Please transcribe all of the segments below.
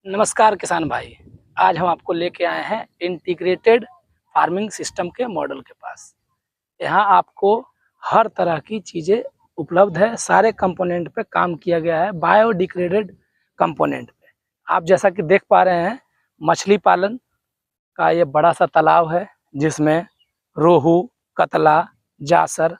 नमस्कार किसान भाई। आज हम आपको लेके आए हैं इंटीग्रेटेड फार्मिंग सिस्टम के मॉडल के पास। यहाँ आपको हर तरह की चीज़ें उपलब्ध है। सारे कंपोनेंट पे काम किया गया है, बायोडिग्रेडेड कंपोनेंट पे। आप जैसा कि देख पा रहे हैं, मछली पालन का ये बड़ा सा तालाब है जिसमें रोहू, कतला, जासर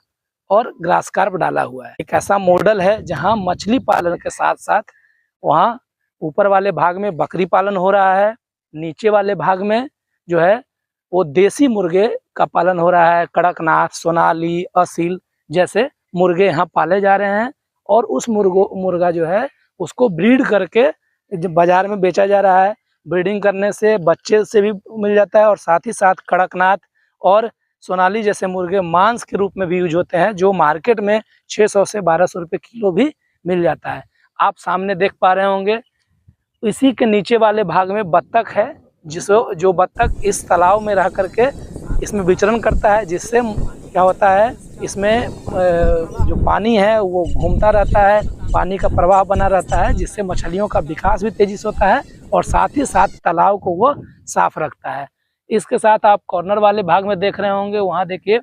और ग्रास कार्प डाला हुआ है। एक ऐसा मॉडल है जहाँ मछली पालन के साथ साथ वहाँ ऊपर वाले भाग में बकरी पालन हो रहा है, नीचे वाले भाग में जो है वो देसी मुर्गे का पालन हो रहा है। कड़कनाथ, सोनाली, असील जैसे मुर्गे यहाँ पाले जा रहे हैं और उस मुर्गा जो है उसको ब्रीड करके बाजार में बेचा जा रहा है। ब्रीडिंग करने से बच्चे से भी मिल जाता है और साथ ही साथ कड़कनाथ और सोनाली जैसे मुर्गे मांस के रूप में भी यूज होते हैं, जो मार्केट में 600 से 1200 रुपये किलो भी मिल जाता है। आप सामने देख पा रहे होंगे, इसी के नीचे वाले भाग में बत्तख है, जो बत्तख इस तालाब में रह करके इसमें विचरण करता है, जिससे क्या होता है इसमें जो पानी है वो घूमता रहता है, पानी का प्रवाह बना रहता है, जिससे मछलियों का विकास भी तेजी से होता है और साथ ही साथ तालाब को वो साफ रखता है। इसके साथ आप कॉर्नर वाले भाग में देख रहे होंगे, वहाँ देखिए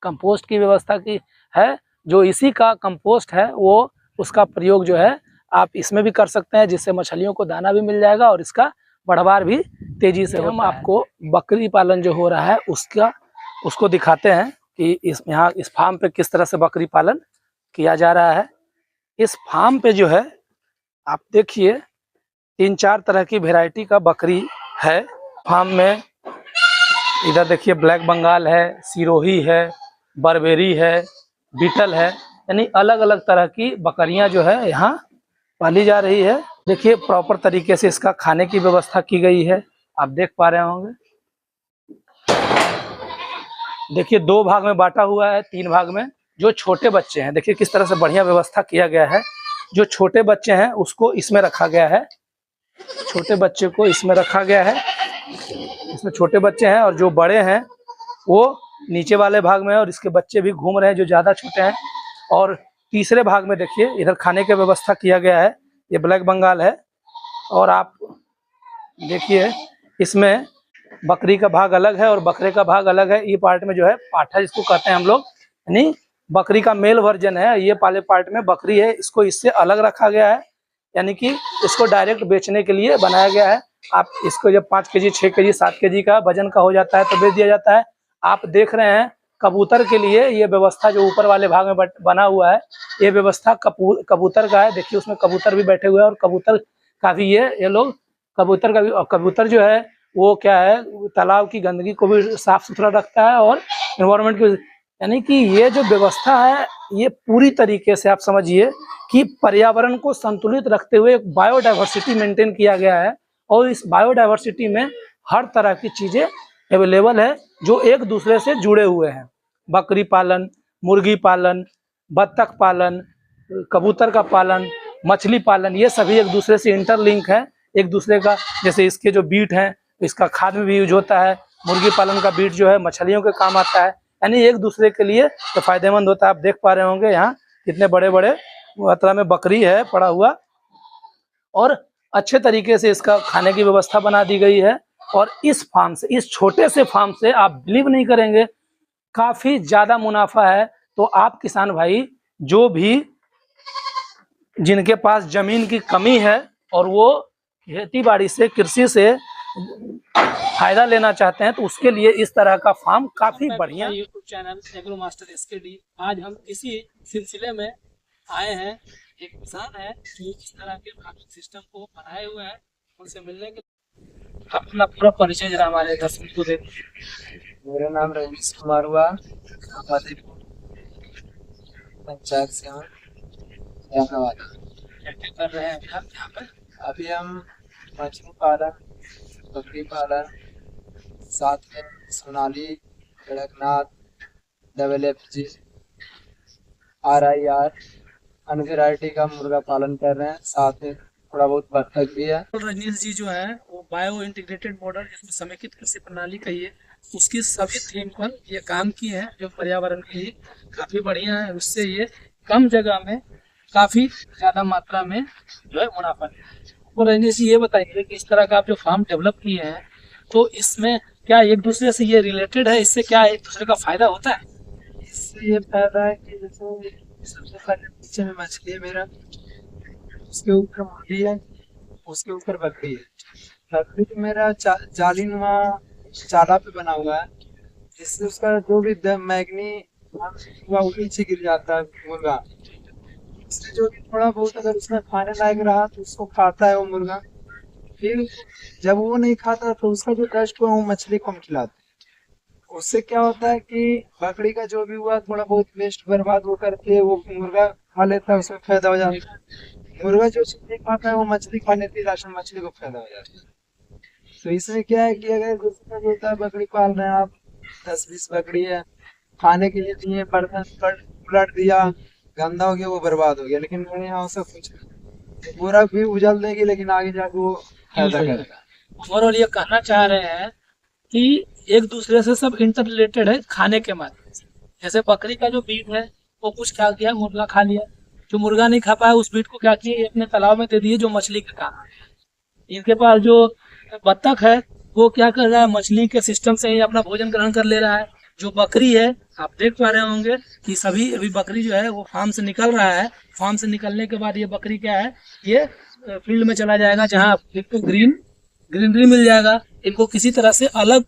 कंपोस्ट की व्यवस्था की है। जो इसी का कंपोस्ट है वो उसका प्रयोग जो है आप इसमें भी कर सकते हैं, जिससे मछलियों को दाना भी मिल जाएगा और इसका बढ़वार भी तेजी से होता है। हम आपको बकरी पालन जो हो रहा है उसको दिखाते हैं कि यहाँ इस फार्म पे किस तरह से बकरी पालन किया जा रहा है। इस फार्म पे जो है आप देखिए 3-4 तरह की वैरायटी का बकरी है फार्म में। इधर देखिए ब्लैक बंगाल है, सिरोही है, बर्बेरी है, बीटल है, यानी अलग अलग तरह की बकरियां जो है यहाँ पाली जा रही है। देखिए प्रॉपर तरीके से इसका खाने की व्यवस्था की गई है, आप देख पा रहे होंगे। देखिए 2 भाग में बांटा हुआ है, 3 भाग में। जो छोटे बच्चे हैं देखिए किस तरह से बढ़िया व्यवस्था किया गया है। जो छोटे बच्चे हैं उसको इसमें रखा गया है, छोटे बच्चे को इसमें रखा गया है, इसमें छोटे बच्चे हैं। और जो बड़े हैं वो नीचे वाले भाग में है और इसके बच्चे भी घूम रहे हैं जो ज़्यादा छोटे हैं। और तीसरे भाग में देखिए इधर खाने की व्यवस्था किया गया है। ये ब्लैक बंगाल है और आप देखिए इसमें बकरी का भाग अलग है और बकरे का भाग अलग है। ये पार्ट में जो है पाठा जिसको कहते हैं हम लोग, यानी बकरी का मेल वर्जन है। ये वाले पार्ट में बकरी है, इसको इससे अलग रखा गया है, यानी कि इसको डायरेक्ट बेचने के लिए बनाया गया है। आप इसको जब 5 केजी, 6 केजी, 7 केजी का वजन का हो जाता है तो बेच दिया जाता है। आप देख रहे हैं कबूतर के लिए ये व्यवस्था जो ऊपर वाले भाग में बना हुआ है, ये व्यवस्था कबूतर का है। देखिए उसमें कबूतर भी बैठे हुए हैं और कबूतर का भी ये लोग कबूतर का भी, और कबूतर जो है वो क्या है तालाब की गंदगी को भी साफ सुथरा रखता है और एनवायरनमेंट की, यानी कि ये जो व्यवस्था है ये पूरी तरीके से आप समझिए कि पर्यावरण को संतुलित रखते हुए एक बायोडाइवर्सिटी मेंटेन किया गया है। और इस बायोडाइवर्सिटी में हर तरह की चीज़ें अवेलेबल है जो एक दूसरे से जुड़े हुए हैं। बकरी पालन, मुर्गी पालन, बत्तख पालन, कबूतर का पालन, मछली पालन, ये सभी एक दूसरे से इंटरलिंक है एक दूसरे का। जैसे इसके जो बीट हैं इसका खाद में भी यूज होता है, मुर्गी पालन का बीट जो है मछलियों के काम आता है, यानी एक दूसरे के लिए तो फायदेमंद होता है। आप देख पा रहे होंगे यहाँ कितने बड़े बड़े मात्रा में बकरी है पड़ा हुआ और अच्छे तरीके से इसका खाने की व्यवस्था बना दी गई है। और इस फार्म से, इस छोटे से फार्म से आप बिलीव नहीं करेंगे काफ़ी ज़्यादा मुनाफा है। तो आप किसान भाई जो भी जिनके पास ज़मीन की कमी है और वो खेती बाड़ी से, कृषि से फायदा लेना चाहते हैं तो उसके लिए इस तरह का फार्म काफ़ी बढ़िया। YouTube channel agro master SKD, आज हम इसी सिलसिले में आए हैं। एक किसान है जो इस तरह के फार्मिंग सिस्टम को बनाए हुए हैं, उनसे मिलने के अपना पूरा परिचय जरा हमारे दर्शक को दे। मेरा नाम रवीश कुमार हुआ, पंचायत से हूँ, क्या कर रहे हैं अभी आप यहाँ पर? अभी हम मछली पालन, बकरी पालन, साथ में सोनाली, कड़कनाथ, WFG, RIR अन्य वैरायटी का मुर्गा पालन कर रहे हैं। साथ में थोड़ा बहुत बत्तख भी है। रजनीश जी जो है वो बायो इंटीग्रेटेड मॉडल जिसमें समेकित कृषि प्रणाली कहिए, उसकी सभी थीम पर ये काम किए हैं जो पर्यावरण के लिए काफ़ी बढ़िया है। उससे ये कम जगह में काफ़ी ज़्यादा मात्रा में जो है मुनाफा है। तो रजनीश जी ये बताइए कि इस तरह का आप जो फार्म डेवलप किए हैं, तो इसमें क्या एक दूसरे से ये रिलेटेड है, इससे क्या एक दूसरे का फायदा होता है? इससे ये फायदा है कि जैसे सबसे पहले नीचे में मछली है मेरा, उसके ऊपर मुर्गी है, उसके ऊपर बकरी है। बकरी तो मेरा जालीनुमा चाला पे बना हुआ है, जिससे उसका जो भी मैग्नी हुआ वो नीचे गिर जाता है मुर्गा। इससे जो भी थोड़ा बहुत अगर उसमें खाने लायक रहा तो उसको खाता है वो मुर्गा। फिर जब वो नहीं खाता तो उसका जो टेस्ट हुआ वो मछली को हम खिलाते हैं। उससे क्या होता है कि बकरी का जो भी हुआ थोड़ा बहुत वेस्ट बर्बाद वो करके वो मुर्गा खा लेता है, उसमें फायदा हो जाता है। मुर्गा जो चीज नहीं खाता है वो मछली खा लेती है, राशन मछली को फायदा हो जाता है। तो इसमें क्या है कि अगर दूसरा जो होता है बकरी पाल रहे हैं आप, 10-20 बकरी है, खाने के लिए दिए, बर्तन पलट दिया, गंदा हो गया वो बर्बाद हो गया। लेकिन मेरे यहाँ सब कुछ पूरा भी उजल देगी लेकिन आगे जाके वो फायदा करेगा। ओवरऑल ये कहना चाह रहे हैं कि एक दूसरे से सब इंटर रिलेटेड है खाने के माध्यम से। जैसे बकरी का जो बीट है वो कुछ क्या किया, मुर्गा खा लिया, जो मुर्गा नहीं खा पाया उस बीट को क्या किया, ये अपने तालाब में दे दिए जो मछली के काम है। इनके पास जो बत्तख है वो क्या कर रहा है, मछली के सिस्टम से ही अपना भोजन ग्रहण कर ले रहा है। जो बकरी है आप देख पा रहे होंगे कि सभी अभी बकरी जो है वो फार्म से निकल रहा है। फार्म से निकलने के बाद ये बकरी क्या है, ये फील्ड में चला जाएगा जहाँ इनको ग्रीनरी मिल जाएगा। इनको किसी तरह से अलग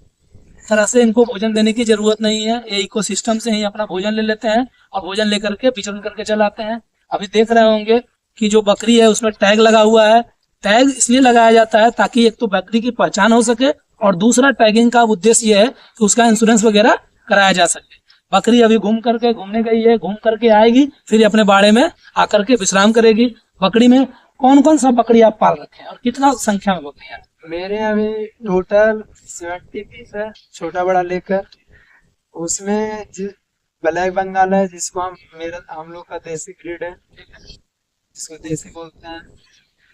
तरह से इनको भोजन देने की जरूरत नहीं है, ये इकोसिस्टम से ही अपना भोजन ले लेते हैं और भोजन लेकर के विचरण करके चलाते हैं। अभी देख रहे होंगे कि जो बकरी है उसमें टैग लगा हुआ है। टैग इसलिए लगाया जाता है ताकि एक तो बकरी की पहचान हो सके और दूसरा टैगिंग का उद्देश्य ये है कि उसका इंश्योरेंस वगैरह कराया जा सके। बकरी अभी घूमने गई है, घूम करके आएगी, फिर अपने बाड़े में आकर के विश्राम करेगी। बकरी में कौन कौन सा बकरी आप पाल रखे हैं और कितना संख्या में बकरियां? मेरे अभी टोटल 70 पीस है, छोटा बड़ा लेकर। उसमें ब्लैक बंगाल है जिसको हम लोग का देसी ब्रीड है, जिसको देसी बोलते हैं।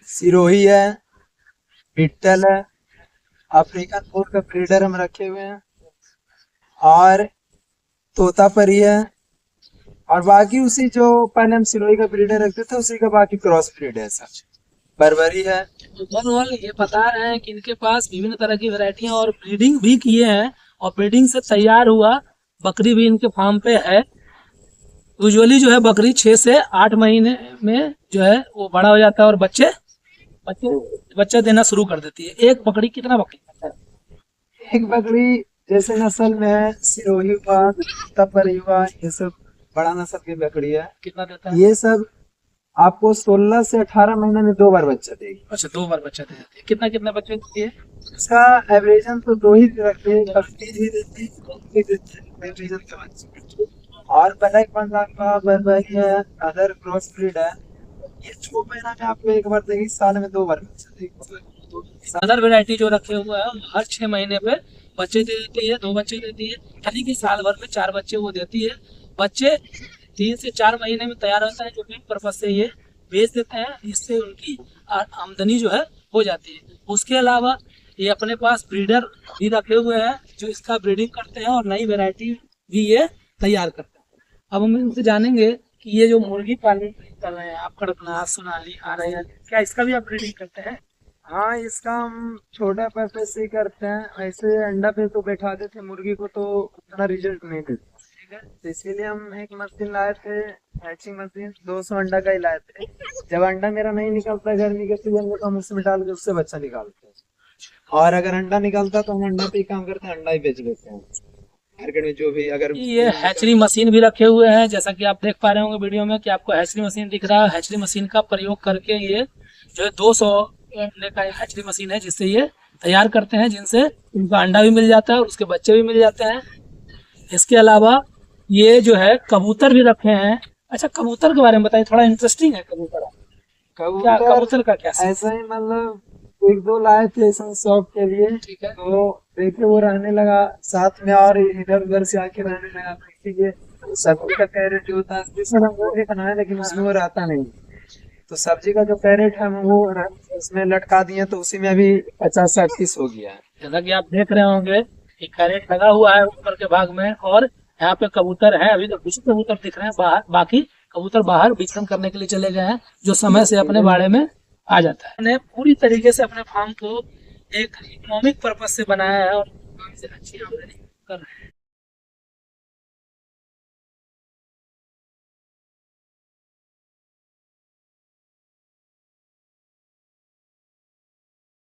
सिरोही है, बिट्टल है, अफ्रीकन फूड का ब्रीडर हम रखे हुए हैं, और तोतापरी है, और बाकी उसी जो पहले हम सिरोही का ब्रीडर रखते थे उसी का बाकी क्रॉस ब्रीड है। सब बर्बरी है। ओवरऑल ये बता रहे हैं कि इनके पास विभिन्न तरह की वैरायटियां और ब्रीडिंग भी किए हैं और ब्रीडिंग से तैयार हुआ बकरी भी इनके फार्म पे है। यूजुअली जो है बकरी 6 से 8 महीने में जो है वो बड़ा हो जाता है और बच्चे देना शुरू कर देती है। एक बकरी कितना बकरी देता है? एक बकरी जैसे नस्ल में है, सिरोही हुआ, तपरी हुआ, ये सब बड़ा नस्ल की बकरी है। कितना देता है? ये सब आपको 16 से 18 महीने में 2 बार बच्चा देगी। अच्छा, 2 बार बच्चा दे देती है। कितना कितना बच्चे देती है? इसका एवरेजन तो 2 ही रखते हैं, भी देती है। और ब्लैक बंगाल का बर्बरी है, अदर क्रॉस ब्रीड है, ये 6 महीना में आपको 1 बार देगी, साल में 2 बार बच्चा देगी। अदर वैरायटी जो रखे हुए हैं हर 6 महीने पे बच्चे दे देती है, 2 बच्चे देती है, यानी कि साल भर में 4 बच्चे वो देती है। बच्चे 3 से 4 महीने में तैयार होता है, जो मीट पर्पज से ये बेच देते हैं, इससे उनकी आमदनी जो है हो जाती है। उसके अलावा ये अपने पास ब्रीडर भी रखे हुए हैं जो इसका ब्रीडिंग करते हैं और नई वैरायटी भी ये तैयार करते हैं। अब हम इनसे जानेंगे कि ये जो मुर्गी पालन कर रहे हैं आप, कड़कनाथ, सोनाली, आरैया, क्या इसका भी आप ब्रीडिंग करते हैं? हाँ, इसका हम छोटा पर्पज से करते हैं। ऐसे अंडा पे तो बैठा देते मुर्गी को तो उतना रिजल्ट नहीं देता, ठीक है। तो इसीलिए हम एक मशीन लाए थे, हैचिंग मशीन, 200 अंडा का ही लाए थे। जब अंडा मेरा नहीं निकलता गर्मी के सीजन में तो हम उसमें डाल के उससे बच्चा निकालते हैं, और अगर अंडा निकलता तो हम अंडा पे ही काम करते हैं, अंडा ही बेच देते हैं मार्केट में। जो भी अगर ये हैचरी मशीन भी रखे हुए हैं, जैसा कि आप देख पा रहे होंगे वीडियो में कि आपको हैचरी मशीन दिख रहा है। हैचरी मशीन का प्रयोग करके ये जो है 200 अंडे का हैचरी मशीन है जिससे ये तैयार करते हैं, जिनसे उनका अंडा भी मिल जाता है और उसके बच्चे भी मिल जाते हैं। इसके अलावा ये जो है कबूतर भी रखे हैं। अच्छा, कबूतर के बारे में बताइए, थोड़ा इंटरेस्टिंग है कबूतर। क्या कबूतर का क्या? ऐसा ही मतलब 1-2 लाए थे शौक के लिए, ठीक है। तो देखे वो रहने लगा साथ में और इधर उधर से आके रहने लगा। इसीलिए सब्जी का कैरेट जो होता है वो भी बनाया, लेकिन उसमें वो रहता नहीं। तो सब्जी का जो कैरेट है वो उसमें लटका दिए, तो उसी में अभी 50-60 पीस हो गया है। जैसा कि आप देख रहे होंगे कि कैरेट लगा हुआ है ऊपर के भाग में और यहाँ पे कबूतर है। अभी तो कुछ कबूतर दिख रहे हैं बाहर, बाकी कबूतर बाहर विचरण करने के लिए चले गए हैं, जो समय से अपने बाड़े में आ जाता है। मैंने पूरी तरीके से अपने फार्म को एक इकोनॉमिक पर्पज से बनाया है और काम से अच्छी आमदनी कर रहे हैं।